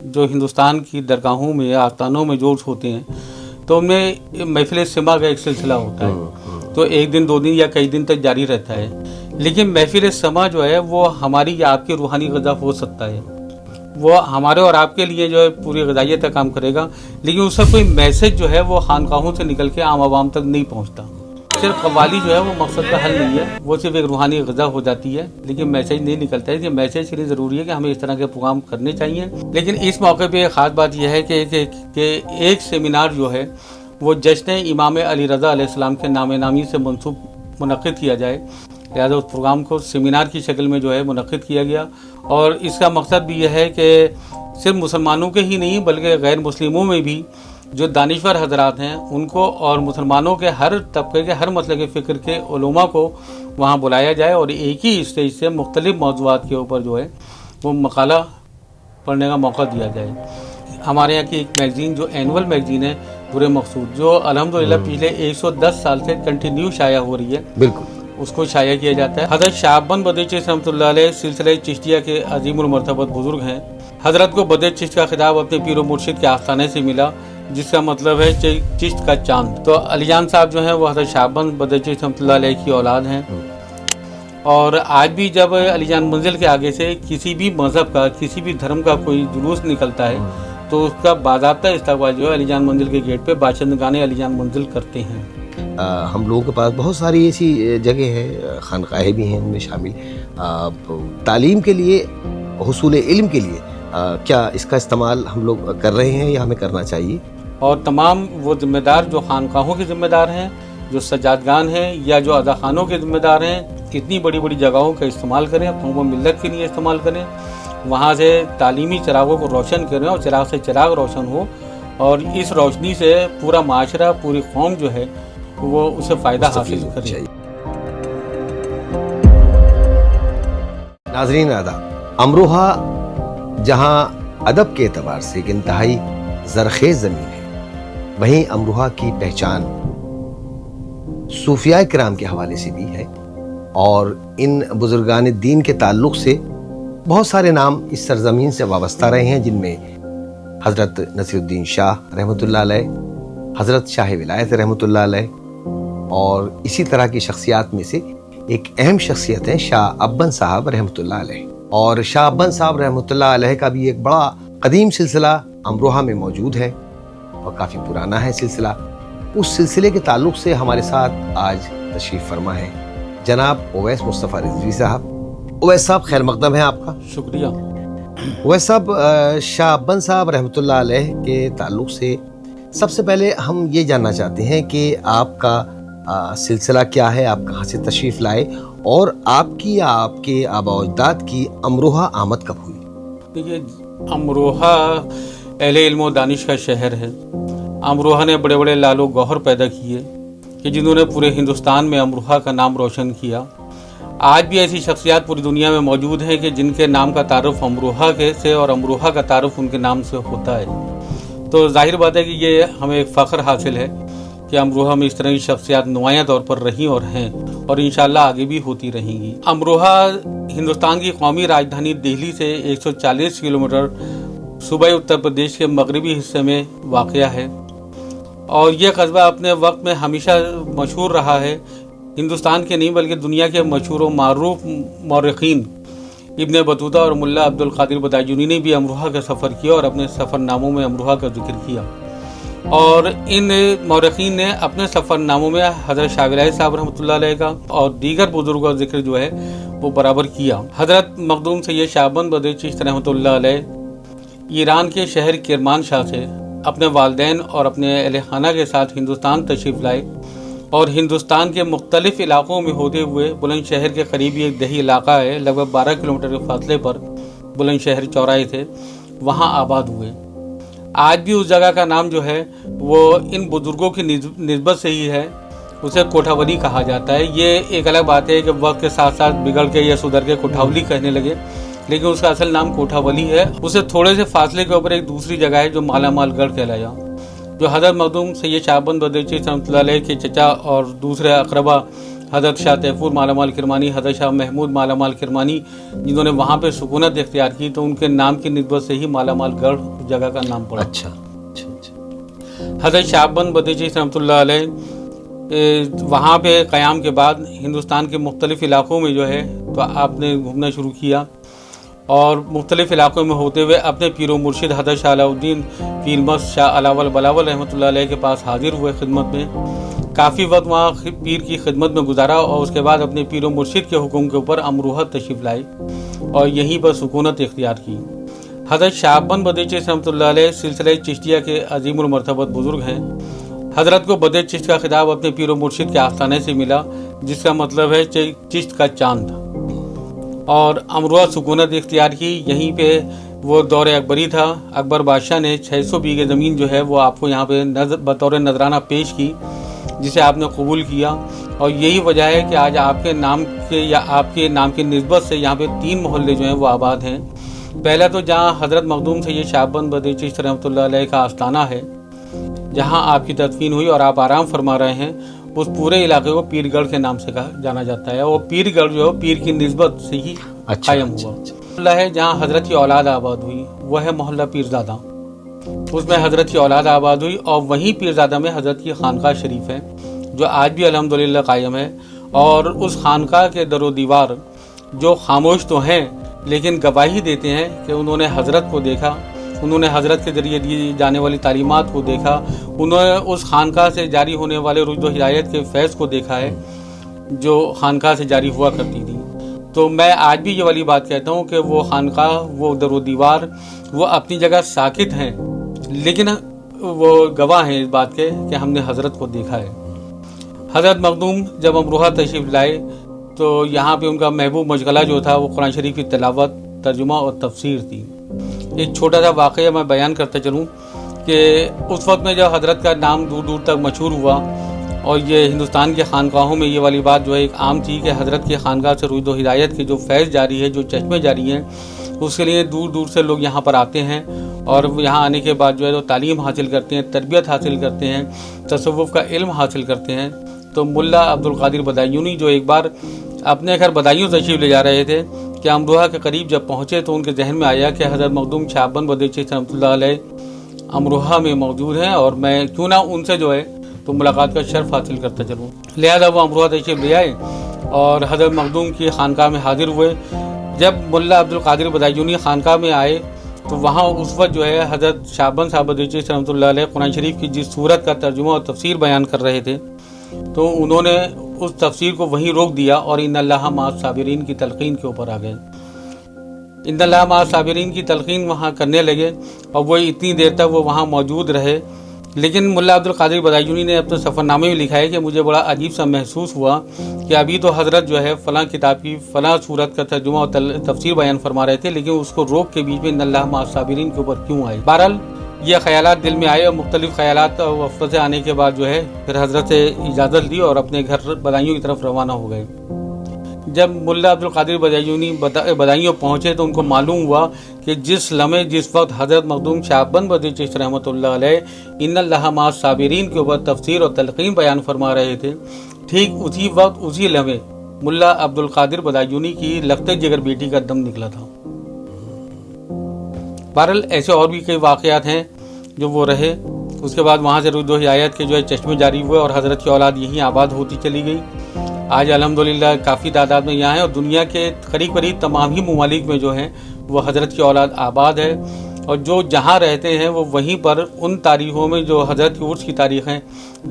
जो हिंदुस्तान की दरगाहों में आस्थानों में जोश होते हैं तो उनमें महफिल सिमा का एक सिलसिला होता है, तो एक दिन 2 दिन या कई दिन तक जारी रहता है। लेकिन महफिल समा जो है वो हमारी या आपकी रूहानी ग़िज़ा हो सकता है, वो हमारे और आपके लिए जो है पूरी ग़िज़ाइयत का काम करेगा, लेकिन उसका कोई मैसेज जो है वो खानकाहों से निकल के आम आवाम तक नहीं पहुंचता। सिर्फ कव्वाली जो है वो मकसद का हल नहीं है, वो सिर्फ एक रूहानी ग़िज़ा हो जाती है, लेकिन मैसेज नहीं निकलता है। ये मैसेज के लिए ज़रूरी है कि हमें इस तरह के प्रोग्राम करने चाहिए। लेकिन इस मौके पे एक ख़ास बात यह है कि एक सेमिनार जो है वो जश्न इमाम अली रज़ा अलैहिस्सलाम के नामी से मंसूब मुनक़्क़िद किया जाए, लिहाजा उस प्रोग्राम को सेमिनार की शक्ल में जो है मुनक़्क़िद किया गया। और इसका मकसद भी यह है कि सिर्फ मुसलमानों के ही नहीं बल्कि गैर मुस्लिमों में भी जो दानिश्वर हजरात हैं उनको और मुसलमानों के हर तबके के हर मसले के फ़िक्र के उलमा को वहाँ बुलाया जाए और एक ही स्टेज से मुख्तलिफ मौज़ूआत के ऊपर जो है वो मकाला पढ़ने का मौका दिया जाए। हमारे यहाँ की एक मैगज़ीन जो एनुअल मैगज़ीन है बुरे मकसूद, जो अल्हम्दुलिल्लाह पिछले 110 साल से कंटिन्यू शाया हो रही है, बिल्कुल उसको शाया किया जाता है। हज़रत शाहबंद बदर चिश्त रहमतुल्लाह अलैह सिलसिला चिश्तिया के अजीमुल मर्तबत बुजुर्ग हैं। हज़रत को बदर चिश्त का खिताब अपने पीर व मुर्शिद के आस्थाने से मिला, जिसका मतलब है चिश्त का चांद। तो अलीजान साहब जो हैं वो हज़रत शाहबंद बदर चिश्त रहमतुल्लाह अलैह की औलाद हैं। और आज भी जब अलीजान मंजिल के आगे से किसी भी मज़हब का किसी भी धर्म का कोई जुलूस निकलता है तो उसका बाज़ाब्ता इस्तकबाल जो है अलीजान मंजिल के गेट पे बाशिंदगाने अलीजान मंजिल करते हैं। हम लोगों के पास बहुत सारी ऐसी जगह हैं, खानकाहें भी हैं उनमें शामिल। तालीम के लिए, हुसूल इल्म के लिए क्या इसका इस्तेमाल हम लोग कर रहे हैं या हमें करना चाहिए? और तमाम वो ज़िम्मेदार जो खानकाहों के ज़िम्मेदार हैं, जो सजादगान हैं या जो अज़ाखानों के ज़िम्मेदार हैं, इतनी बड़ी बड़ी जगहों का इस्तेमाल करें, कौम व मिल्लत के लिए इस्तेमाल करें, वहाँ से तालीमी चिरागों को रोशन करें और चिराग से चिराग रोशन हो और इस रोशनी से पूरा माशरा, पूरी कौम जो है वो उसे फ़ायदा हासिल करे। नाज़रीन आदाब, अमरोहा जहाँ अदब के एतबार से एक इंतहाई ज़रख़ेज़ ज़मीन है, वहीं अमरोहा की पहचान सूफिया किराम के हवाले से भी है और इन बुजुर्गान दीन के ताल्लुक़ से बहुत सारे नाम इस सरजमीन से वाबस्ता रहे हैं, जिनमें हज़रत नसीरुद्दीन शाह रहमतुल्लाह अलैह, हज़रत शाह विलायत रहमतुल्लाह अलैह और इसी तरह की शख्सियात में से एक अहम शख्सियत है शाह अब्बन साहब रहमतुल्लाह अलैह। और शाह अब्बन साहब रहमतुल्लाह अलैह का भी एक बड़ा कदीम सिलसिला अमरोहा में मौजूद है और काफ़ी पुराना है सिलसिला। उस सिलसिले के ताल्लुक़ से हमारे साथ आज तशरीफ़ फरमा है जनाब उवैस मुस्तफ़ा रिजवी साहब। उवैस साहब खैर मक़दम है आपका। शुक्रिया। उवैस साहब, शाह अब्बन साहब रहमतुल्लाह अलैह के ताल्लुक़ से सबसे पहले हम ये जानना चाहते हैं कि आपका सिलसिला क्या है, आप कहाँ से तशरीफ़ लाए और आपकी या आपके आबा व अजदाद की अमरोहा आमद कब हुई? देखिए, अमरोहा अहले इल्म व दानिश का शहर है। अमरोहा ने बड़े बड़े लालो गौहर पैदा किए कि जिन्होंने पूरे हिंदुस्तान में अमरोहा का नाम रोशन किया। आज भी ऐसी शख्सियात पूरी दुनिया में मौजूद हैं कि जिनके नाम का तारुफ अमरोहा के से और अमरोहा का तारुफ उनके नाम से होता है। तो जाहिर बात है कि ये हमें एक फ़ख्र हासिल है कि अमरोहा में इस तरह की शख्सियात नुमायाँ तौर पर रही और हैं और इंशाअल्लाह आगे भी होती रहेंगी। अमरोहा हिंदुस्तान की कौमी राजधानी दिल्ली से 140 किलोमीटर सूबे उत्तर प्रदेश के मगरबी हिस्से में वाक़या है और यह कस्बा अपने वक्त में हमेशा मशहूर रहा है। हिंदुस्तान के नहीं बल्कि दुनिया के मशहूर व मारूफ मौरख़ीन इब्न बतूता और मुल्ला अब्दुल क़ादिर बदायूनी ने भी अमरोहा का सफ़र किया और अपने सफ़रनामों में अमरोहा का जिक्र किया। और इन मौरख़ीन ने अपने सफ़रनामों में हज़रत शाह विलायत साहब रहमतुल्लाह अलैह का और दीगर बुजुर्गों का जिक्र जो है वो बराबर किया। हज़रत मखदूम सैयद शाहबंद बदर चिश्त रहमतुल्लाह अलैह ईरान के शहर किरमानशाह से अपने वालिदैन और अपने अहले खाना के साथ हिंदुस्तान तशरीफ़ लाए और हिंदुस्तान के मुख्तलिफ इलाकों में होते हुए बुलंदशहर के करीबी एक दही इलाका है, लगभग 12 किलोमीटर के फासले पर बुलंदशहर चौराहे थे, वहाँ आबाद हुए। आज भी उस जगह का नाम जो है वो इन बुजुर्गों की निस्बत से ही है, उसे कोठावली कहा जाता है। ये एक अलग बात है कि वक्त के साथ साथ बिगड़ के या सुधर के कोठावली कहने लगे, लेकिन उसका असल नाम कोठावली है। उससे थोड़े से फासले के ऊपर एक दूसरी जगह है जो मालामाल गढ़ कहलाया, जो हज़रत मखदूम सैयद शाहबंद बदर चिश्त रहमतुल्लाह अलैह के चचा और दूसरे अकरबा حضرت شاہ تیفور مالامال کرمانی, حضرت شاہ محمود مالامال کرمانی, جنہوں نے وہاں پہ سکونت اختیار کی, تو ان کے نام کی نسبت سے ہی مالامال گڑھ جگہ کا نام پڑا. اچھا. حضرت شہاب بندی چشتی رحمۃ اللہ علیہ وہاں پہ قیام کے بعد ہندوستان کے مختلف علاقوں میں جو ہے تو آپ نے گھومنا شروع کیا, اور مختلف علاقوں میں ہوتے ہوئے اپنے پیر و مرشد حضرت شاہ علاء الدین پیر مست شاہ علاول بلاول رحمۃ اللہ علیہ کے پاس حاضر ہوئے خدمت میں. کافی وقت وہاں پیر کی خدمت میں گزارا, اور اس کے بعد اپنے پیر و مرشد کے حکم کے اوپر امروہہ تشریف لائے اور یہیں پر سکونت اختیار کی. حضرت شہاب بندی چشتی رحمۃ اللہ علیہ سلسلہ چشتیہ کے عظیم المرتبت بزرگ ہیں. حضرت کو بدر چشت کا خطاب اپنے پیر و مرشد کے آستانے سے ملا, جس کا مطلب ہے چشت کا چاند, اور امروہہ سکونت اختیار کی. یہیں پہ وہ دور اکبری تھا. اکبر بادشاہ نے 600 بیگھے زمین جو ہے وہ آپ کو یہاں پہ بطور نذرانہ پیش کی, جسے آپ نے قبول کیا, اور یہی وجہ ہے کہ آج آپ کے نام کے یا آپ کے نام کی نسبت سے یہاں پہ 3 محلے جو ہیں وہ آباد ہیں. پہلا تو جہاں حضرت مخدوم سید شہاب بندی چشتی رحمۃ اللہ علیہ کا آستانہ ہے, جہاں آپ کی تدفین ہوئی اور آپ آرام فرما رہے ہیں, اس پورے علاقے کو پیر گڑھ کے نام سے جانا جاتا ہے, اور پیر گڑھ جو ہے پیر کی نسبت سے ہی قائم ہوا. محلہ ہے جہاں حضرت کی اولاد آباد ہوئی, وہ ہے محلہ پیرزادہ. اس میں حضرت کی اولاد آباد ہوئی, اور وہیں پیرزادہ میں حضرت کی خانقاہ شریف ہے, جو آج بھی الحمدللہ قائم ہے. اور اس خانقاہ کے در و دیوار جو خاموش تو ہیں لیکن گواہی دیتے ہیں کہ انہوں نے حضرت کو دیکھا, انہوں نے حضرت کے ذریعے دی جانے والی تعلیمات کو دیکھا, انہوں نے اس خانقاہ سے جاری ہونے والے رشد و ہدایت کے فیض کو دیکھا ہے جو خانقاہ سے جاری ہوا کرتی تھی. تو میں آج بھی یہ والی بات کہتا ہوں کہ وہ خانقاہ, وہ در و دیوار, وہ اپنی جگہ ساکت ہیں, لیکن وہ گواہ ہیں اس بات کے کہ ہم نے حضرت کو دیکھا ہے. حضرت مخدوم جب امروہہ تشریف لائے تو یہاں پہ ان کا محبوب مشغلہ جو تھا وہ قرآن شریف کی تلاوت, ترجمہ اور تفسیر تھی. ایک چھوٹا سا واقعہ میں بیان کرتا چلوں کہ اس وقت میں جب حضرت کا نام دور دور تک مشہور ہوا, اور یہ ہندوستان کے خانقاہوں میں یہ والی بات جو ہے ایک عام تھی کہ حضرت کی خانقاہ سے رشد و ہدایت کے جو فیض جاری ہے, جو چشمے جاری ہیں, اس کے لیے دور دور سے لوگ یہاں پر آتے ہیں, اور یہاں آنے کے بعد جو ہے تو تعلیم حاصل کرتے ہیں, تربیت حاصل کرتے ہیں, تصوف کا علم حاصل کرتے ہیں. تو ملا عبدالقادر بدایونی جو ایک بار اپنے گھر بدایوں تشریف لے جا رہے تھے کہ امروہہ کے قریب جب پہنچے تو ان کے ذہن میں آیا کہ حضرت مخدوم شہاب بندی چشتی رحمۃ اللہ علیہ امروہہ میں موجود ہیں, اور میں کیوں نہ ان سے جو ہے تو ملاقات کا شرف حاصل کرتا چلوں. لہذا وہ امروہہ تشریف لے آئے اور حضرت مخدوم کی خانقاہ میں حاضر ہوئے. جب ملا عبدالقادر بدایونی خانقاہ میں آئے تو وہاں اس وقت جو ہے حضرت شہاب بندی چشتی رحمۃ اللہ علیہ قرآن شریف کی جس سورت کا ترجمہ اور تفسیر بیان کر رہے تھے, تو انہوں نے اس تفسیر کو وہیں روک دیا اور ان اللہ مع الصابرین کی تلقین کے اوپر آ گئے. ان اللہ مع الصابرین کی تلقین وہاں کرنے لگے, اور وہ اتنی دیر تک وہ وہاں موجود رہے. لیکن ملا عبدالقادر بدایونی نے اپنے سفر نامے میں لکھا ہے کہ مجھے بڑا عجیب سا محسوس ہوا کہ ابھی تو حضرت جو ہے فلاں کتاب کی فلاں صورت کا ترجمہ اور تفسیر بیان فرما رہے تھے, لیکن اس کو روک کے بیچ میں ان اللہ مع الصابرین کے اوپر کیوں آئے. بہرحال یہ خیالات دل میں آئے, اور مختلف خیالات وفد سے آنے کے بعد جو ہے پھر حضرت سے اجازت لی اور اپنے گھر بدایوں کی طرف روانہ ہو گئے. جب ملا عبدالقادر بدایونی بدایوں پہنچے تو ان کو معلوم ہوا کہ جس لمحے جس وقت حضرت مخدوم شہاب بندی چشتی رحمۃ اللہ علیہ ان اللہ مع الصابرین کے اوپر تفسیر اور تلقین بیان فرما رہے تھے, ٹھیک اسی وقت اسی لمحے ملا عبدالقادر بدایونی کی لخت جگر بیٹی کا دم نکلا تھا. بہرحال ایسے اور بھی کئی واقعات ہیں جو وہ رہے. اس کے بعد وہاں سے رشد و ہدایت کے جو ہے چشمے جاری ہوئے, اور حضرت کی اولاد یہیں آباد ہوتی چلی گئی. آج الحمدللہ کافی تعداد میں یہاں ہیں, اور دنیا کے قریب تمام ہی ممالک میں جو ہیں وہ حضرت کی اولاد آباد ہے. اور جو جہاں رہتے ہیں وہ وہیں پر ان تاریخوں میں جو حضرت کی عرس کی تاریخ ہیں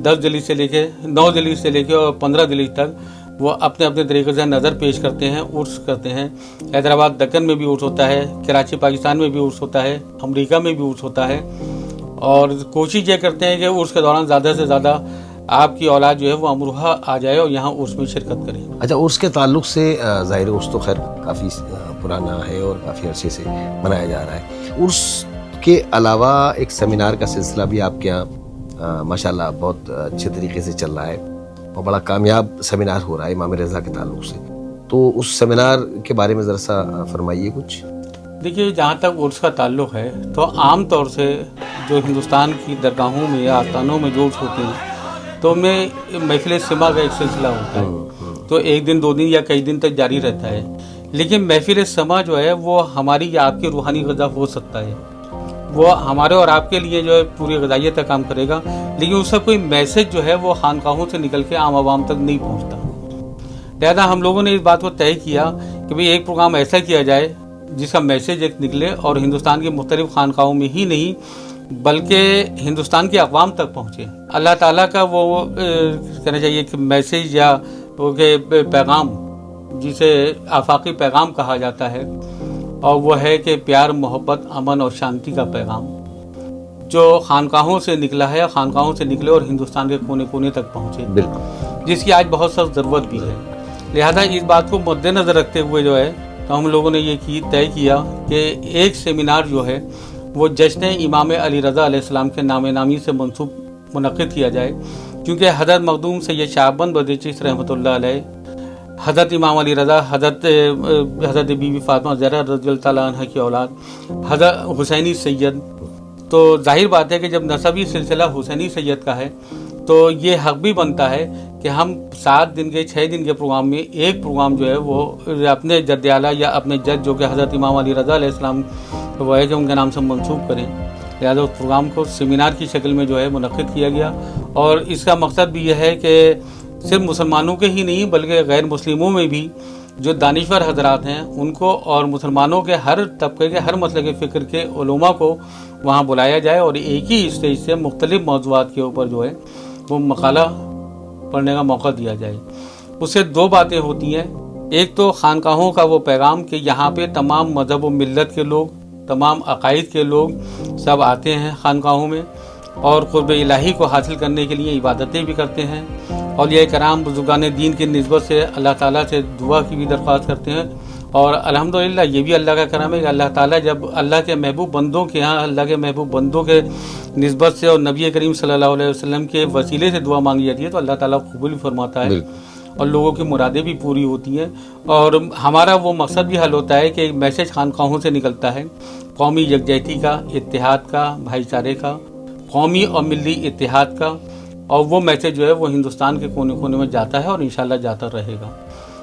10 ذیل سے لے کے 9 ذیل سے لے کے اور 15 ذیل تک وہ اپنے اپنے طریقے سے نظر پیش کرتے ہیں, عرس کرتے ہیں. حیدرآباد دکن میں بھی عرس ہوتا ہے, کراچی پاکستان میں بھی عرس ہوتا ہے, امریکہ میں بھی عرس ہوتا ہے, اور کوشش یہ کرتے ہیں کہ عرس کے دوران زیادہ سے زیادہ آپ کی اولاد جو ہے وہ امروہہ آ جائے اور یہاں عرس میں شرکت کرے. اچھا, عرس کے تعلق سے ظاہر عرس تو خیر کافی پرانا ہے اور کافی عرصے سے منایا جا رہا ہے. عرس کے علاوہ ایک سیمینار کا سلسلہ بھی آپ کے یہاں ماشاءاللہ بہت اچھے طریقے سے چل رہا ہے, اور بڑا کامیاب سیمینار ہو رہا ہے امام رضا کے تعلق سے. تو اس سیمینار کے بارے میں ذرا سا فرمائیے کچھ. دیکھیے, جہاں تک عرس کا تعلق ہے تو عام طور سے جو ہندوستان کی درگاہوں میں یا آستانوں میں جو عرس ہوتے ہیں تو ان میں محفل سما کا ایک سلسلہ ہوتا ہے. तो एक दिन 2 दिन या कई दिन तक जारी रहता है। लेकिन महफिल समा जो है वो हमारी या आपकी रूहानी ग़िज़ा हो सकता है, वो हमारे और आपके लिए जो है पूरी ग़िज़ाइयत का काम करेगा, लेकिन उसका कोई मैसेज जो है वो खानकाहों से निकल के आम आवाम तक नहीं पहुँचता। लिहाजा हम लोगों ने इस बात को तय किया कि भाई एक प्रोग्राम ऐसा किया जाए जिसका मैसेज एक निकले और हिंदुस्तान की मुख्तलिफ खानकाहों में ही नहीं बल्कि हिंदुस्तान की अक़वाम तक पहुँचे। अल्लाह ताला का वो कहना चाहिए कि मैसेज या वो के पैगाम, जिसे आफाकी पैगाम कहा जाता है, और वो है कि प्यार, मोहब्बत, अमन और शांति का पैगाम जो खानकाहों से निकला है, खानकाहों से निकले और हिंदुस्तान के कोने कोने तक पहुँचे, जिसकी आज बहुत सख्त ज़रूरत भी है। लिहाजा इस बात को मद्देनज़र रखते हुए जो है तो हम लोगों ने ये तय किया कि एक सेमिनार जो है वो जश्न इमाम अली रज़ा अलैहिस्सलाम के नामे नामी से मंसूब मुनक़िद किया जाए, क्योंकि हज़रत मखदूम सैयद शहाबुद्दीन बख्शी चिश्ती रहमतुल्लाह अलैह, हज़रत इमाम अली रज़ा, हज़रत बीबी फातिमा ज़हरा रज़ियल्लाहु ताला अन्हा की औलाद, हज़रत हुसैनी सैयद, तो जाहिर बात है कि जब नसबी सिलसिला हुसैनी सैयद का है तो ये हक भी बनता है कि हम 7 दिन के 6 दिन के प्रोग्राम में एक प्रोग्राम जो है वो अपने जद्द आला या अपने जज जो कि हज़रत इमाम अली रज़ा अलैहिस्सलाम वो है कि उनके नाम से मंसूब करें। लिहाजा उस प्रोग्राम को सेमिनार की शक्ल में जो है मुनक़िद किया गया, और इसका मकसद भी यह है कि सिर्फ मुसलमानों के ही नहीं बल्कि गैर मुस्लिमों में भी जो दानिश्वर हजरात हैं उनको और मुसलमानों के हर तबके के हर मसले के फ़िक्र के उलमा को वहाँ बुलाया जाए और एक ही स्टेज से मुख्तलिफ मौज़ूआत के ऊपर जो है वो मकाला पढ़ने का मौका दिया जाए। उससे 2 बातें होती हैं, एक तो खानकाहों का वो पैगाम कि यहाँ पे तमाम मज़हब व मिल्लत के लोग, तमाम अकायद के लोग सब आते हैं खानकाहों में और क़ुर्ब इलाही को हासिल करने के लिए इबादतें भी करते हैं, औलिया कराम बुज़ुर्गान दीन की निस्बत से अल्लाह ताला से दुआ की भी दरख्वास्त करते हैं। और अल्हम्दुलिल्लाह ये भी अल्लाह का करम है कि अल्लाह ताला जब अल्लाह के महबूब बंदों के यहाँ, अल्लाह के महबूब बंदों के निस्बत से और नबी करीम सल्लल्लाहु अलैहि वसल्लम के वसीले से दुआ मांगी जाती है तो अल्लाह ताला कबूल फरमाता है और लोगों की मुरादें भी पूरी होती हैं। और हमारा वो मकसद भी हल होता है कि मैसेज खानकाहों से निकलता है कौमी यकजहती का, इत्तेहाद का, भाईचारे का, कौमी और मिली इत्तेहाद का, और वो मैसेज जो है वो हिंदुस्तान के कोने कोने में जाता है और इंशाल्लाह जाता रहेगा।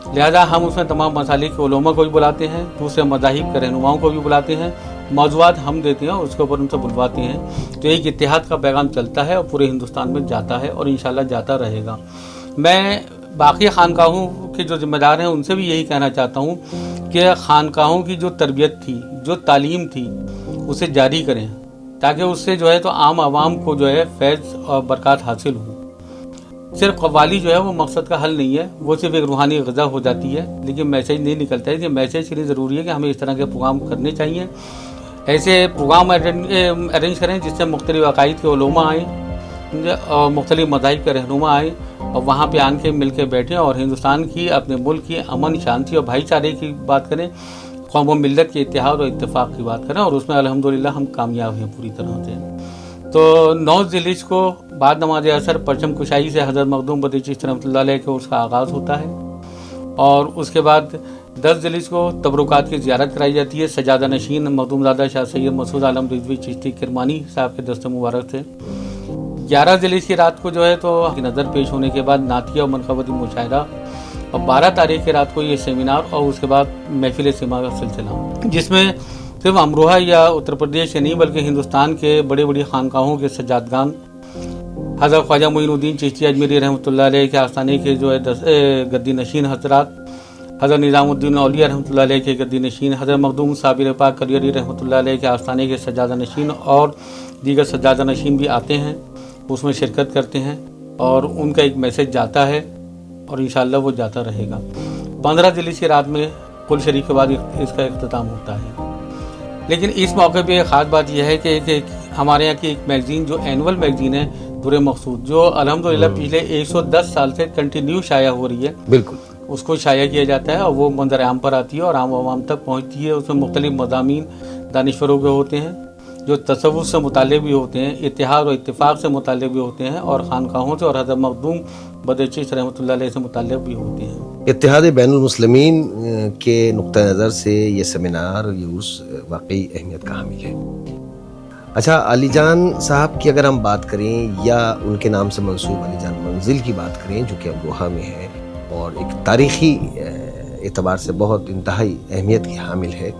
लिहाजा हम उसमें तमाम मसालिक के उलमा को भी बुलाते हैं, दूसरे मज़ाहिब के रहनुमाओं को भी बुलाते हैं, मौज़ूआत हम देते हैं और उसके ऊपर उनसे बुलवाते हैं, तो एक इत्तेहाद का पैगाम चलता है और पूरे हिंदुस्तान में जाता है और इंशाल्लाह जाता रहेगा। मैं बाकी खानकाहों के जो ज़िम्मेदार हैं उनसे भी यही कहना चाहता हूँ कि खानकाहों की जो तरबियत थी, जो तालीम थी, उसे जारी करें ताकि उससे जो है तो आम आवाम को जो है फैज़ और बरकत हासिल हो। सिर्फ कव्वाली जो है वो मकसद का हल नहीं है, वो सिर्फ एक रूहानी ग़िज़ा हो जाती है, लेकिन मैसेज नहीं निकलता है। ये मैसेज के लिए ज़रूरी है कि हमें इस तरह के प्रोग्राम करने चाहिए, ऐसे प्रोग्राम अरेंज करें जिससे मुख्तलिफ़ अकायद के उलमा आएँ और मुख्तलिफ़ मज़ाहिब के रहनुमा आएँ और वहाँ पे आन के मिल के बैठें और हिंदुस्तान की, अपने मुल्क की अमन, शांति और भाईचारे की बात करें, कौम व मिल्लत के इत्तेहाद और इत्तेफाक की बात करें, और उसमें अल्हम्दुलिल्लाह हम कामयाब हैं पूरी तरह से। तो 9 ज़िलहिज को बाद नमाज असर परचम कुशाई से हज़रत मखदूम बख्शी चिश्ती रहमतुल्लाह अलैह के उसका आगाज़ होता है, और उसके बाद 10 ज़िलहिज को तबरुकात की ज़ियारत कराई जाती है सजादा नशीन मखदूमज़ादा शाह सैयद मसूद आलम रिज़वी चिश्ती किरमानी साहब के दस्त मुबारक से। 11 ज़िलहिज की रात को जो है तो नज़र पेश होने के बाद नातिया और मनक़बती मुशायरा, और 12 तारीख की रात को ये सेमिनार और उसके बाद महफिल सिमा का सिलसिला, जिसमें सिर्फ अमरोहा या उत्तर प्रदेश से नहीं बल्कि हिंदुस्तान के बड़े बड़ी खानकाहों के सज्जादगान, हज़रत ख्वाजा मोइनुद्दीन चिश्ती अजमेरी रहमतुल्लाह अलैह के आस्थाने के जो है गद्दी नशीन हज़रात, हज़रत निज़ामुद्दीन औलिया रहमतुल्लाह अलैह के गद्दी नशीन, हज़रत मखदूम साबिर पाक करियरी रहमतुल्लाह अलैह के आस्थाने के सज्जादा नशीन और दीगर सज्जादा नशीन भी आते हैं, उसमें शिरकत करते हैं और उनका एक मैसेज जाता है और इंशाअल्लाह वो जाता रहेगा। 15 ज़िलहिज की रात में कुल शरीफ के बाद इसका इख्तिताम होता है। लेकिन इस मौके पे ख़ास बात यह है कि हमारे यहाँ की एक मैगज़ीन जो एनुअल मैगज़ीन है दुर्र मक़सूद, जो अल्हम्दुलिल्लाह पिछले 110 साल से कंटिन्यू शाया हो रही है, बिल्कुल उसको शाया किया जाता है और वो मंजर आम पर आती है और आम आवाम तक पहुँचती है। उसमें मुख्तलिफ मज़ामीन दानिश्वरों के होते हैं जो तसव्वुफ़ से मुताल्लिक़ भी होते हैं, इत्तेहाद और इत्तिफ़ाक़ से मुताल्लिक़ भी होते हैं, और खानकाहों से और हज़रत मखदूम बख्शी चिश्ती रहमतुल्लाह अलैह से मुताल्लिक़ भी होते हैं। इत्तेहाद बैनुल मुस्लिमीन के नुक्ता नज़र से ये सेमिनार, ये उर्स वाकई अहमियत का हामिल है। अच्छा, अलीजान साहब की अगर हम बात करें या उनके नाम से मंसूब अलीजान मंजिल की बात करें जो कि अमरोहा में है, اور ایک تاریخی اعتبار سے بہت انتہائی اہمیت کی حامل ہے.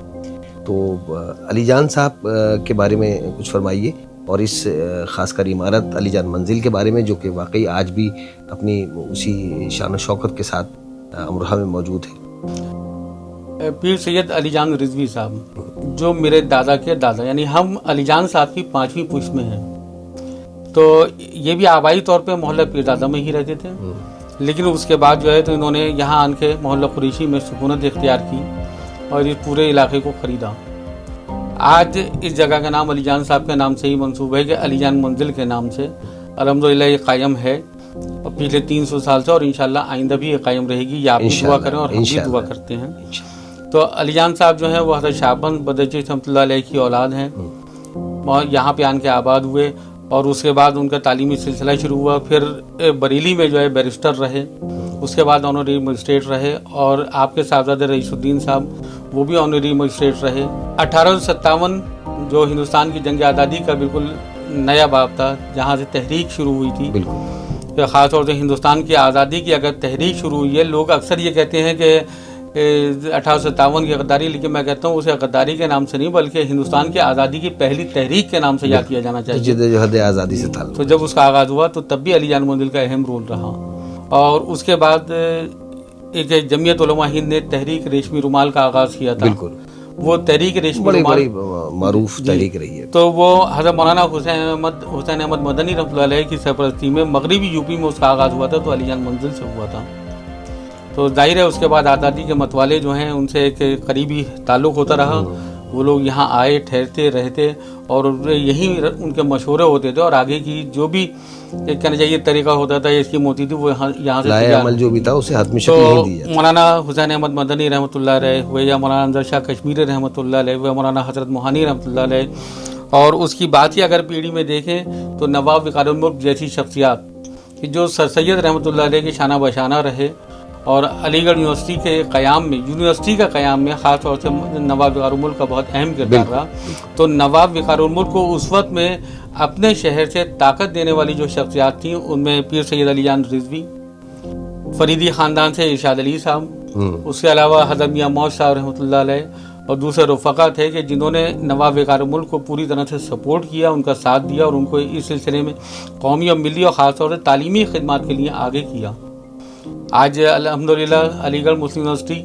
تو علی جان صاحب کے بارے میں کچھ فرمائیے، اور اس خاص کر عمارت علی جان منزل کے بارے میں، جو کہ واقعی آج بھی اپنی اسی شان و شوکت کے ساتھ امروہہ میں موجود ہے. پیر سید علی جان رضوی صاحب جو میرے دادا کے دادا، یعنی ہم علی جان صاحب کی 5ویں پشت میں ہیں. تو یہ بھی آبائی طور پہ محلہ پیر دادا میں ہی رہتے تھے، لیکن اس کے بعد جو ہے تو انہوں نے یہاں آن کے محلہ قریشی میں سکونت اختیار کی اور اس پورے علاقے کو خریدا. آج اس جگہ کا نام علی جان صاحب کے نام سے ہی منسوب ہے کہ علی جان منزل کے نام سے الحمدللہ یہ قائم ہے اور پچھلے 300 سال سے، اور انشاءاللہ آئندہ بھی یہ قائم رہے گی. یہ آپ بھی دعا کریں اور ہم بھی دعا کرتے ہیں. تو علی جان صاحب جو ہیں وہ حضرت شاہبند بدرچی رحمۃ اللہ علیہ کی اولاد ہیں. یہاں پہ آن کے آباد ہوئے اور اس کے بعد ان کا تعلیمی سلسلہ شروع ہوا. پھر بریلی میں جو ہے بیرسٹر رہے، اس کے بعد آنرری مجسٹریٹ رہے، اور آپ کے صاحبزادے رئیس الدین صاحب وہ بھی آنرری مجسٹریٹ رہے. 1857 جو ہندوستان کی جنگ آزادی کا بالکل نیا باب تھا، جہاں سے تحریک شروع ہوئی تھی. بالکل خاص طور سے ہندوستان کی آزادی کی اگر تحریک شروع ہوئی ہے، لوگ اکثر یہ کہتے ہیں کہ 1857 کی غداری، لیکن میں کہتا ہوں اسے غداری کے نام سے نہیں بلکہ ہندوستان کی آزادی کی پہلی تحریک کے نام سے یاد کیا جانا چاہیے. جدوجہد آزادی سے تعلق. تو جب اس کا آغاز ہوا تو تب بھی علی جان منزل کا اہم رول رہا. اور اس کے بعد ایک جمعیت علماء ہند نے تحریک ریشمی رومال کا آغاز کیا تھا. بالکل وہ تحریک ریشمی رومال بڑی معروف تحریک رہی ہے. تو وہ حضرت مولانا حسین احمد مدنی رحمۃ اللہ علیہ کی سرپرستی میں مغربی یوپی میں اس کا آغاز ہوا تھا. تو علی جان منزل سے ہوا تھا. تو ظاہر ہے اس کے بعد آزادی کے متوالے جو ہیں ان سے ایک قریبی تعلق ہوتا رہا. وہ لوگ یہاں آئے، ٹھہرتے رہتے اور یہیں ان کے مشورے ہوتے تھے، اور آگے کی جو بھی کہنا چاہیے طریقہ ہوتا تھا اس کی موتی تھی وہ یہاں سے عمل جو بھی تھا اسے حتمی شکل نہیں دی جاتی. مولانا حسین احمد مدنی رحمۃ اللہ علیہ ہوئے یا مولانا انظر شاہ کشمیری رحمۃ اللہ علیہ ہوئے، مولانا حضرت موہانی رحمۃ اللہ علیہ، اور اس کی بات ہی اگر پیڑھی میں دیکھیں تو نواب وقار الملک جیسی شخصیات کہ جو سر سید رحمۃ اللہ علیہ کے شانہ بشانہ رہے، اور علی گڑھ یونیورسٹی کے قیام میں، یونیورسٹی کا قیام میں خاص طور سے نواب وقار الملک کا بہت اہم کردار رہا. تو نواب وقار الملک کو اس وقت میں اپنے شہر سے طاقت دینے والی جو شخصیات تھیں ان میں پیر سید علی جان رضوی، فریدی خاندان سے ارشاد علی صاحب، اس کے علاوہ حضرت میاں موج صاحب رحمۃ اللہ علیہ، اور دوسرے رفقا تھے کہ جنہوں نے نواب وقار الملک کو پوری طرح سے سپورٹ کیا، ان کا ساتھ دیا، اور ان کو اس سلسلے میں قومی اور ملی اور خاص طور سے تعلیمی خدمات کے لیے آگے کیا. آج الحمدللہ علی گڑھ مسلم یونیورسٹی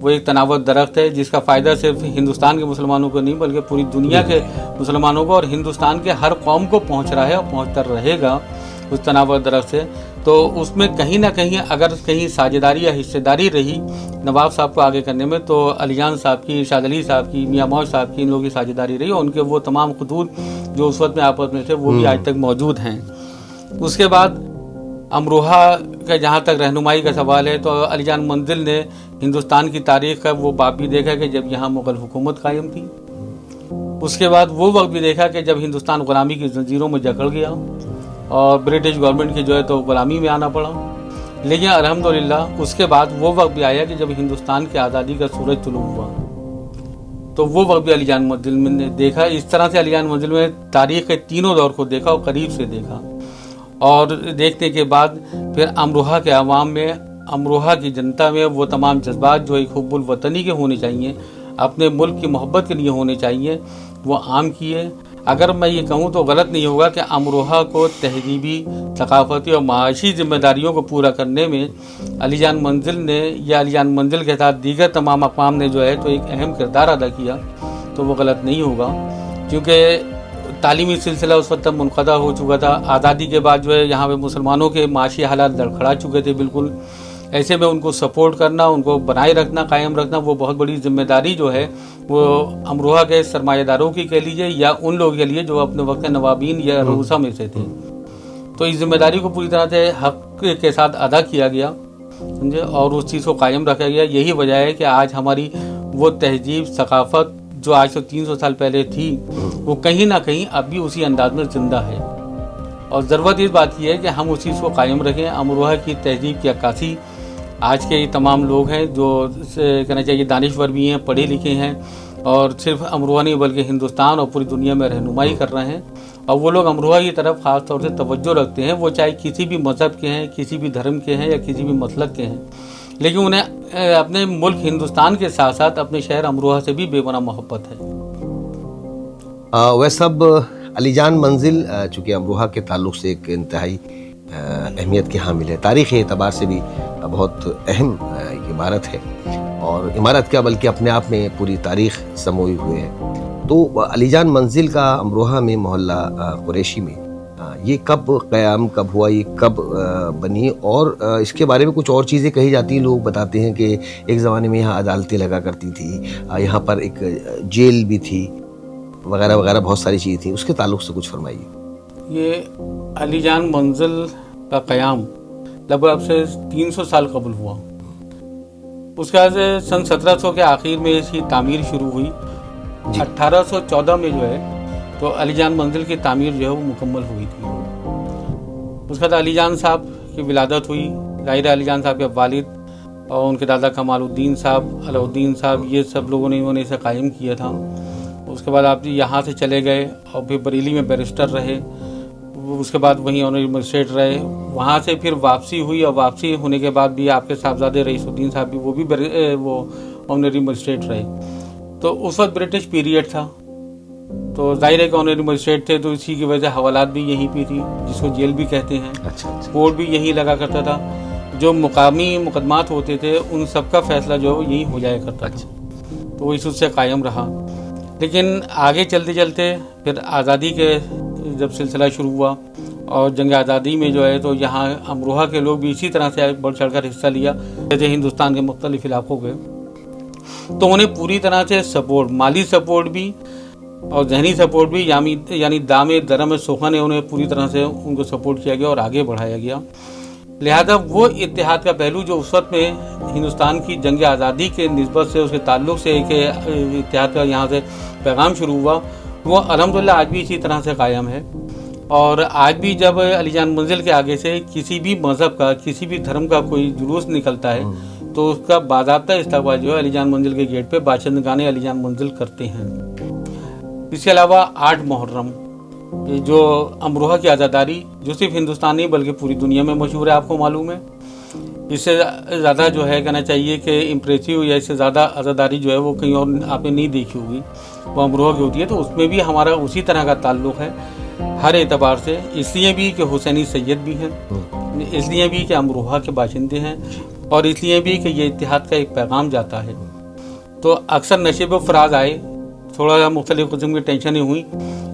وہ ایک تناور درخت ہے جس کا فائدہ صرف ہندوستان کے مسلمانوں کو نہیں بلکہ پوری دنیا کے مسلمانوں کو اور ہندوستان کے ہر قوم کو پہنچ رہا ہے اور پہنچتا رہے گا اس تناور درخت سے. تو اس میں کہیں نہ کہیں اگر کہیں ساجھیداری یا حصے داری رہی نواب صاحب کو آگے کرنے میں تو علی جان صاحب کی، ارشاد علی صاحب کی، میاں موج صاحب کی، ان لوگوں کی ساجھیداری رہی، اور ان کے وہ تمام خطوط جو اس وقت میں آپس میں تھے وہ بھی آج تک موجود ہیں. اس کے بعد امروہہ کا جہاں تک رہنمائی کا سوال ہے تو علی جان منزل نے ہندوستان کی تاریخ کا وہ باب بھی دیکھا کہ جب یہاں مغل حکومت قائم تھی. اس کے بعد وہ وقت بھی دیکھا کہ جب ہندوستان غلامی کی زنجیروں میں جکڑ گیا اور برٹش گورنمنٹ کی جو ہے تو غلامی میں آنا پڑا. لیکن الحمدللہ اس کے بعد وہ وقت بھی آیا کہ جب ہندوستان کی آزادی کا سورج طلوع ہوا تو وہ وقت بھی علی جان منزل میں نے دیکھا. اس طرح سے علی جان منزل میں تاریخ کے تینوں دور کو دیکھا اور قریب سے دیکھا، اور دیکھنے کے بعد پھر امروہہ کے عوام میں، امروہہ کی جنتا میں وہ تمام جذبات جو ایک حب الوطنی کے ہونے چاہیے، اپنے ملک کی محبت کے لیے ہونے چاہیے، وہ عام کیے. اگر میں یہ کہوں تو غلط نہیں ہوگا کہ امروہہ کو تہذیبی، ثقافتی اور معاشی ذمہ داریوں کو پورا کرنے میں علی جان منزل نے یا علی جان منزل کے ساتھ دیگر تمام اقوام نے جو ہے تو ایک اہم کردار ادا کیا، تو وہ غلط نہیں ہوگا. کیونکہ تعلیمی سلسلہ اس وقت تک منقطع ہو چکا تھا. آزادی کے بعد جو ہے یہاں پہ مسلمانوں کے معاشی حالات لڑکھڑا چکے تھے بالکل. ایسے میں ان کو سپورٹ کرنا، ان کو بنائے رکھنا، قائم رکھنا وہ بہت بڑی ذمہ داری جو ہے وہ امروہہ کے سرمایہ داروں کی کہہ لیجیے یا ان لوگوں کے لیے جو اپنے وقت نوابین یا روسا میں سے تھے. تو اس ذمہ داری کو پوری طرح سے حق کے ساتھ ادا کیا گیا اور اس چیز کو قائم رکھا گیا. یہی وجہ ہے کہ آج ہماری وہ تہذیب، ثقافت جو آج سے 300 سال پہلے تھی وہ کہیں نہ کہیں اب بھی اسی انداز میں زندہ ہے. اور ضرورت اس بات کی ہے کہ ہم اس چیز کو قائم رکھیں. امروہہ کی تہذیب کی عکاسی آج کے یہ تمام لوگ ہیں جو کہنا چاہیے دانشور بھی ہیں، پڑھے لکھے ہیں، اور صرف امروہہ نہیں بلکہ ہندوستان اور پوری دنیا میں رہنمائی کر رہے ہیں. اور وہ لوگ امروہہ کی طرف خاص طور سے توجہ رکھتے ہیں، وہ چاہے کسی بھی مذہب کے ہیں، کسی بھی دھرم کے ہیں یا کسی بھی مسلک کے ہیں، لیکن انہیں اپنے ملک ہندوستان کے ساتھ ساتھ اپنے شہر امروہہ سے بھی بے پناہ محبت ہے۔ ویسے اب علی جان منزل چونکہ امروہہ کے تعلق سے ایک انتہائی اہمیت کے حامل ہے، تاریخی اعتبار سے بھی بہت اہم عمارت ہے، اور عمارت کیا بلکہ اپنے آپ میں پوری تاریخ سموئی ہوئے ہے۔ تو علی جان منزل کا امروہہ میں محلہ قریشی میں یہ کب قیام کب ہوا، یہ کب بنی، اور اس کے بارے میں کچھ اور چیزیں کہی جاتی ہیں۔ لوگ بتاتے ہیں کہ ایک زمانے میں یہاں عدالتیں لگا کرتی تھی، یہاں پر ایک جیل بھی تھی، وغیرہ وغیرہ بہت ساری چیزیں تھیں، اس کے تعلق سے کچھ فرمائیے۔ یہ علی جان منزل کا قیام لگ بھگ اب سے 300 سال قبل ہوا۔ اس کے بعد سن 1700 کے آخر میں اس کی تعمیر شروع ہوئی۔ 1814 میں جو ہے تو علی جان منزل کی تعمیر جو ہے وہ مکمل ہوئی تھی۔ اس کے بعد علی جان صاحب کی ولادت ہوئی۔ ظاہر علی جان صاحب کے والد اور ان کے دادا کمال الدین صاحب، علاء الدین صاحب، یہ سب لوگوں نے انہوں نے اسے قائم کیا تھا۔ اس کے بعد آپ یہاں سے چلے گئے اور پھر بریلی میں بیرسٹر رہے، اس کے بعد وہیں آنری مجسٹریٹ رہے، وہاں سے پھر واپسی ہوئی، اور واپسی ہونے کے بعد بھی آپ کے صاحبزادے رئیس الدین صاحب بھی وہ بھی وہ آنری مجسٹریٹ رہے۔ تو اس وقت برٹش پیریڈ تھا، تو ظاہر ہے کہ آنری مجسٹریٹ تھے، تو اسی کی وجہ حوالات بھی یہیں پہ تھی، جس کو جیل بھی کہتے ہیں۔ کورٹ بھی یہیں لگا کرتا تھا، جو مقامی مقدمات ہوتے تھے ان سب کا فیصلہ جو ہے یہیں ہو جایا کرتا تھا، تو وہ اس سے قائم رہا۔ لیکن آگے چلتے چلتے پھر آزادی کے جب سلسلہ شروع ہوا اور جنگ آزادی میں جو ہے تو یہاں امروہہ کے لوگ بھی اسی طرح سے بڑھ چڑھ کر حصہ لیا، جیسے ہندوستان کے مختلف علاقوں کے، تو انہیں پوری طرح سے سپورٹ، مالی سپورٹ بھی اور ذہنی سپورٹ بھی، یعنی دام درم سخن نے انہیں پوری طرح سے ان کو سپورٹ کیا گیا اور آگے بڑھایا گیا۔ لہذا وہ اتحاد کا پہلو جو اس وقت میں ہندوستان کی جنگ آزادی کے نسبت سے اس کے تعلق سے ایک اتحاد کا یہاں سے پیغام شروع ہوا، وہ الحمدللہ آج بھی اسی طرح سے قائم ہے۔ اور آج بھی جب علی جان منزل کے آگے سے کسی بھی مذہب کا، کسی بھی دھرم کا کوئی جلوس نکلتا ہے تو اس کا باضابطہ استقبال جو ہے علی جان منزل کے گیٹ پہ باشندگان علی جان منزل کرتے ہیں۔ اس کے علاوہ 8 محرم جو امروہہ کی عزاداری، جو صرف ہندوستان نہیں بلکہ پوری دنیا میں مشہور ہے، آپ کو معلوم ہے، اس سے زیادہ جو ہے کہنا چاہیے کہ امپریسیو یا اس سے زیادہ عزاداری جو ہے وہ کہیں اور آپ نے نہیں دیکھی ہوگی، وہ امروہہ کی ہوتی ہے۔ تو اس میں بھی ہمارا اسی طرح کا تعلق ہے ہر اعتبار سے، اس لیے بھی کہ حسینی سید بھی ہیں، اس لیے بھی کہ امروہہ کے باشندے ہیں، اور اس لیے بھی کہ یہ اتحاد کا ایک پیغام جاتا ہے۔ تو اکثر نشیب و فراز آئے، تھوڑا سا مختلف قسم کی ٹینشنیں ہوئیں،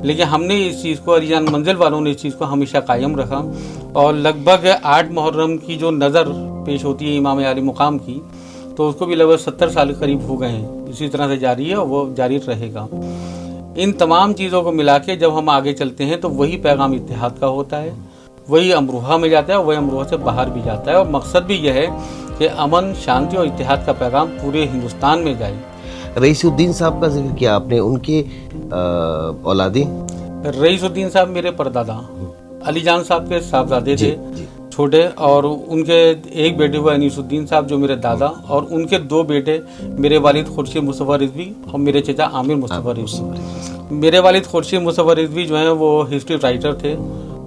لیکن ہم نے اس چیز کو، علی جان منزل والوں نے اس چیز کو ہمیشہ قائم رکھا، اور لگ بھگ 8 محرم کی جو نظر پیش ہوتی ہے امام عالی مقام کی، تو اس کو بھی لگ بھگ 70 سال کے قریب ہو گئے ہیں، اسی طرح سے جاری ہے اور وہ جاری رہے گا۔ ان تمام چیزوں کو ملا کے جب ہم آگے چلتے ہیں تو وہی پیغام اتحاد کا ہوتا ہے، وہی امروہہ میں جاتا ہے اور وہی امروہہ سے باہر بھی جاتا ہے، اور مقصد بھی یہ ہے کہ امن، شانتی اور اتحاد کا پیغام پورے ہندوستان میں جائے۔ رئیس الدین صاحب کا ذکر کیا آپ نے، ان کے اولادیں؟ رئیس الدین صاحب میرے پردادا علی جان صاحب کے صاحبزادے تھے، چھوٹے، اور ان کے ایک بیٹے ہوئے انیس الدین صاحب جو میرے دادا، اور ان کے 2 بیٹے میرے والد خورشید مصطفیٰ رضوی اور میرے چچا عامر مصطفیٰ رضوی۔ میرے والد خورشید مصطفیٰ رضوی جو ہیں وہ ہسٹری رائٹر تھے،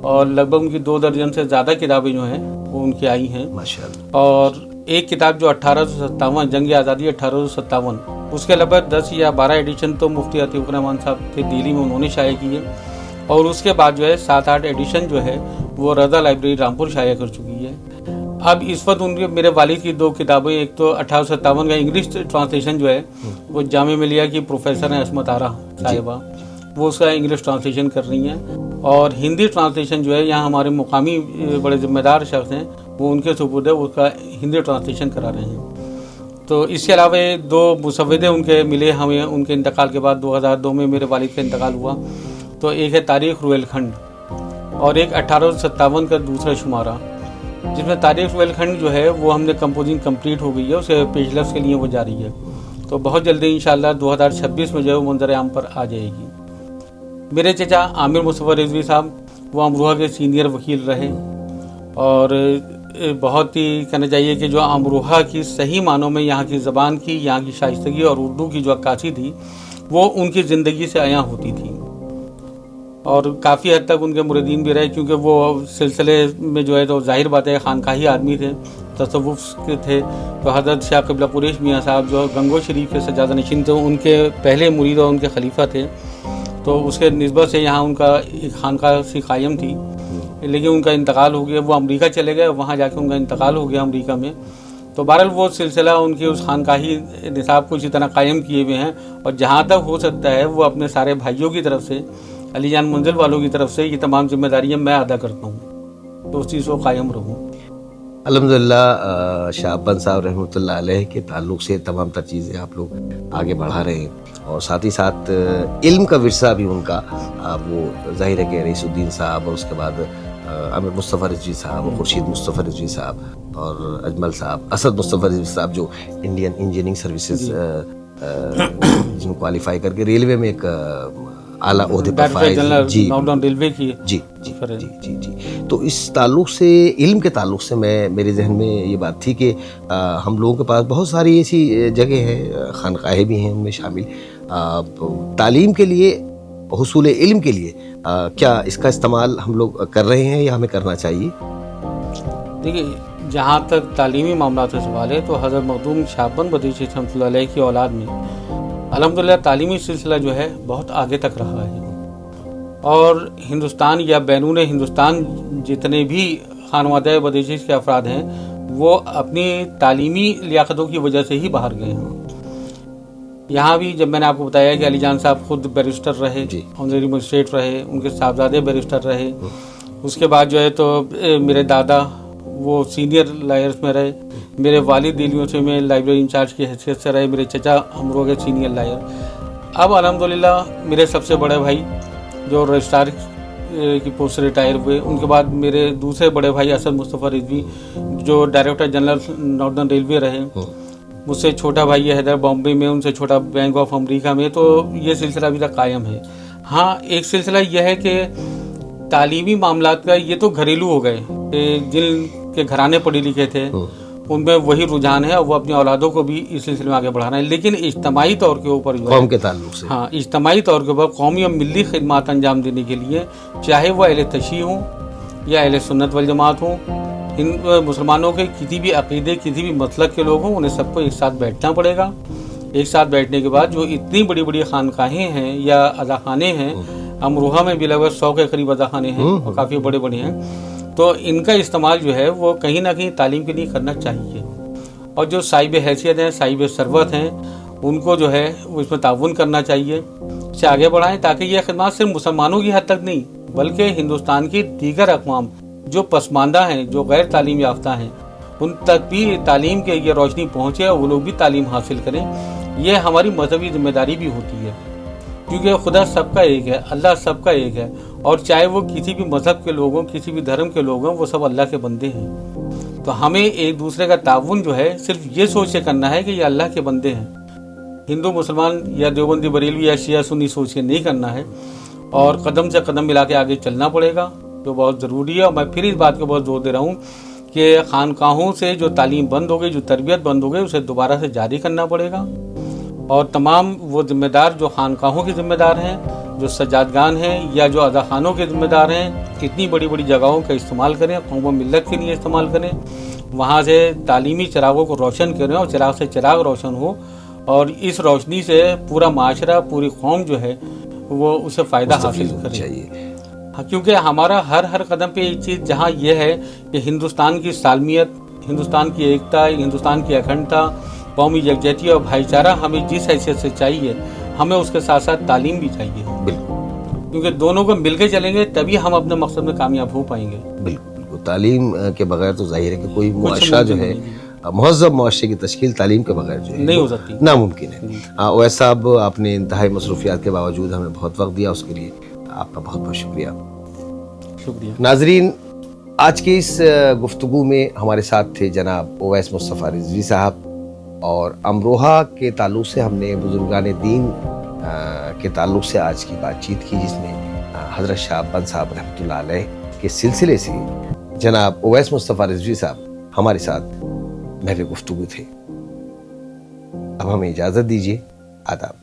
اور لگ بھگ ان کی 2 درجن سے زیادہ کتابیں جو ہیں وہ ان کی آئی ہیں، اور ایک کتاب جو 1857 جنگ آزادی 1857، اس کے لگ بھگ 10 یا 12 ایڈیشن تو مفتی عتیق الرحمان صاحب تھے دہلی میں، انہوں نے شائع کیے، اور اس کے بعد جو ہے 7-8 ایڈیشن جو ہے وہ رضا لائبریری رامپور شائع کر چکی ہے۔ اب اس وقت ان کے میرے والد کی 2 کتابیں، ایک تو 1857 کا انگلش ٹرانسلیشن جو ہے وہ جامعہ ملیہ کی پروفیسر ہیں عصمت آرا صاحبہ، وہ اس کا انگلش ٹرانسلیشن کر رہی ہیں، اور ہندی ٹرانسلیشن جو ہے یہاں ہمارے مقامی بڑے ذمہ دار شخص ہیں، وہ ان کے سپرد ہے، اس کا ہندی ٹرانسلیشن کرا رہے ہیں۔ تو اس کے علاوہ 2 مسودے ان کے ملے ہمیں ان کے انتقال کے بعد، 2002 میں میرے والد کا انتقال ہوا، تو ایک ہے تاریخ روہیل کھنڈ اور ایک 1857 کا دوسرا شمارہ، جس میں تاریخ روہیل کھنڈ جو ہے وہ ہم نے کمپوزنگ کمپلیٹ ہو گئی ہے، اسے پیش لفظ کے لیے وہ جاری ہے، تو بہت جلدی انشاءاللہ 2026 میں جو ہے وہ منظر عام پر آ جائے گی۔ میرے چچا عامر مصطفیٰ رضوی صاحب وہ امروہہ کے سینئر وکیل رہے، اور بہت ہی کہنا چاہیے کہ جو امروہہ کی صحیح معنوں میں یہاں کی زبان کی، یہاں کی شائستگی اور اردو کی جو عکاسی تھی وہ ان کی زندگی سے عیاں ہوتی تھی۔ और काफ़ी हद तक उनके मुरीदीन भी रहे, क्योंकि वो सिलसिले में जो है तो जाहिर बात है खानकाही आदमी थे, तसव्वुफ़ के थे। तो हज़रत शाह क़िबला कुरैश मियाँ साहब जो गंगो शरीफ के सज्जादा नशीन थे, उनके पहले मुरीद और उनके खलीफा थे। तो उसके निस्बत से यहाँ उनका एक खानका सी कायम थी, लेकिन उनका इंतकाल हो गया, वो अमेरिका चले गए, वहाँ जाके उनका इंतकाल हो गया अमेरिका में। तो बहरहाल वो सिलसिला उनके उस खानकाही निसाब को इसी तरह कायम किए हुए हैं, और जहाँ तक हो सकता है वो अपने सारे भाइयों की तरफ से, अली जान मंजिल वालों की तरफ से ये तमाम जिम्मेदारियाँ मैं अदा करता हूँ, तो उस चीज़ को कायम रहूँ। अल्हम्दुलिल्लाह शाह अब्बान साहब रहमतुल्लाह अलैह के ताल्लुक़ से तमाम तर चीज़ें आप लोग आगे बढ़ा रहे हैं, और साथ ही साथ इल्म का विरसा भी उनका वो ज़ाहिर है कि रईसुद्दीन साहब, और उसके बाद आमिर मुस्तफ़ा रिजवी साहब, खुर्शीद मुस्तफ़ा रिजवी साहब, और अजमल साहब, असद मुस्तफ़ा रिजवी साहब जो इंडियन इंजीनियरिंग सर्विसेज जिनको क्वालिफाई करके रेलवे में एक आला ओहदे पर फाइज, जी रेलवे की, जी जी जी जी जी। तो इस ताल्लुक़ से, इल्म के ताल्लुक़ से मेरे जहन में ये बात थी कि हम लोगों के पास बहुत सारी ऐसी जगह हैं, खानकाहें भी हैं उनमें शामिल, तालीम के लिए, हुसूल इल्म के लिए क्या इसका इस्तेमाल हम लोग कर रहे हैं या हमें करना चाहिए? देखिए, जहाँ तक तालीमी मामला से सवाल है तो हज़रत मखदूम शाह अब्बान बदेशी रहमतुल्लाह अलैह की औलाद में अल्हम्दुलिल्लाह तालीमी सिलसिला जो है बहुत आगे तक रहा है, और हिंदुस्तान या बैरून हिंदुस्तान जितने भी खानवादा बदेशी के अफराद हैं वो अपनी तालीमी लियाकतों की वजह से ही बाहर गए हैं। यहाँ भी जब मैंने आपको बताया कि अली जान साहब खुद बैरिस्टर रहे, ऑनरेरी मजिस्ट्रेट रहे, उनके साहबजादे बैरिस्टर रहे, उसके बाद जो है तो मेरे दादा वो सीनियर लॉयर्स में रहे, मेरे वालिद दिल्ली से में लाइब्रेरी इंचार्ज की हैसियत से रहे, मेरे चचा अमरोह के सीनियर लॉयर। अब अल्हम्दुलिल्लाह मेरे सबसे बड़े भाई जो रजिस्ट्रार की पोस्ट से रिटायर हुए, उनके बाद मेरे दूसरे बड़े भाई असद मुस्तफ़ा रिजवी जो डायरेक्टर जनरल नॉर्दर्न रेलवे रहे, मुझसे छोटा भाई है हैदर बॉम्बे में, उनसे छोटा बैंक ऑफ अमेरिका में। तो ये सिलसिला अभी तक कायम है। हाँ, एक सिलसिला यह है कि तालीमी मामलात का ये तो घरेलू हो गए, जिनके घराने पढ़े लिखे थे उनमें वही रुझान है, और वो अपनी औलादों को भी इस सिलसिले में आगे बढ़ाना है। लेकिन इज्तमाही तौर के ऊपर जो कौम के ताल्लुक से, हाँ, इज्तमाही तौर के ऊपर कौमी और मिली खिदमत अंजाम देने के लिए, चाहे वह अहले तशय्युह हों या अहले सुन्नत वल जमात हों, इन मुसलमानों के किसी भी अकीदे, किसी भी मसलक के लोग हों, उन्हें सबको एक साथ बैठना पड़ेगा। एक साथ बैठने के बाद जो इतनी बड़ी बड़ी खानकाहें हैं या अज़ाखाने हैं, अमरोहा में भी लगभग 100 के करीब अज़ाखाने हैं और काफ़ी बड़े बड़े हैं, तो इनका इस्तेमाल जो है वो कहीं ना कहीं तालीम के लिए करना चाहिए। और जो साहिब हैसियत हैं, साहिब सरवत हैं, उनको जो है वो इसमें ताउन करना चाहिए, इसे आगे बढ़ाएं, ताकि यह खिदमत सिर्फ मुसलमानों की हद तक नहीं बल्कि हिंदुस्तान की दीगर अक़वाम जो पसमानदा हैं, जो गैर तालीम याफ्ता हैं, उन तक भी तालीम के ये रोशनी पहुँचे और वो लोग भी तालीम हासिल करें। ये हमारी मजहबी जिम्मेदारी भी होती है, क्योंकि खुदा सबका एक है, अल्लाह सबका एक है, और चाहे वो किसी भी मजहब के लोग हों, किसी भी धर्म के लोग हों, वो सब अल्लाह के बंदे हैं। तो हमें एक दूसरे का ताउन जो है सिर्फ ये सोच के करना है कि ये अल्लाह के बंदे हैं। हिंदू मुसलमान या देवबंदी बरेलवी या शिया सुन्नी सोच के नहीं करना है, और कदम से कदम मिला के आगे चलना पड़ेगा, जो बहुत ज़रूरी है। और मैं फिर इस बात को बहुत जोर दे रहा हूँ कि खानकाहों से जो तालीम बंद हो गई, जो तरबियत बंद हो गई, उसे दोबारा से जारी करना पड़ेगा। और तमाम वो जिम्मेदार जो खानकाहों के जिम्मेदार हैं, जो सजादगान हैं या जो अज़ाखानों के जिम्मेदार हैं, इतनी बड़ी बड़ी जगहों का इस्तेमाल करें, कौम व मिल्लत के लिए इस्तेमाल करें, वहाँ से तालीमी चिरागों को रोशन करें, और चिराग से चिराग रोशन हो, और इस रोशनी से पूरा माशरा, पूरी कौम जो है वो उसे फ़ायदा हासिल करे। हाँ, क्योंकि हमारा हर कदम पे एक चीज़ जहाँ ये है कि हिंदुस्तान की सालमियत, हिंदुस्तान की एकता, हिंदुस्तान की अखंडता, कौमी यकजहती और भाईचारा हमें जिस हैसियत से चाहिए, हमें उसके साथ साथ तालीम भी चाहिए। बिल्कुल, क्योंकि दोनों को मिलकर चलेंगे तभी हम अपने मकसद में कामयाब हो पाएंगे। बिल्कुल, तालीम के बगैर तो जाहिर है कि कोई मुआशरा जो है, महज़ब मुआशरे की तश्कील तालीम के बगैर जो है नहीं हो सकती, नामुमकिन है। ओवैस साहब, आपने इंतहाई मसरूफियात के बावजूद हमें बहुत वक्त दिया, उसके लिए आपका बहुत बहुत शुक्रिया। नाजरीन, आज की इस गुफ्तगू में हमारे साथ थे जनाब ओवैस मुस्तफ़ा रिजवी साहब, और अमरोहा के ताल्लुक़ से हमने बुजुर्गान दीन के ताल्लुक़ से आज की बातचीत की, जिसमें हज़रत शाह अब्बान साहब रहमतुल्लाह अलैह के सिलसिले से जनाब ओवैस मुस्तफ़ा रिजवी साहब हमारे साथ महफ़िल गुफ्तगू थे। अब हमें इजाज़त दीजिए। आदाब।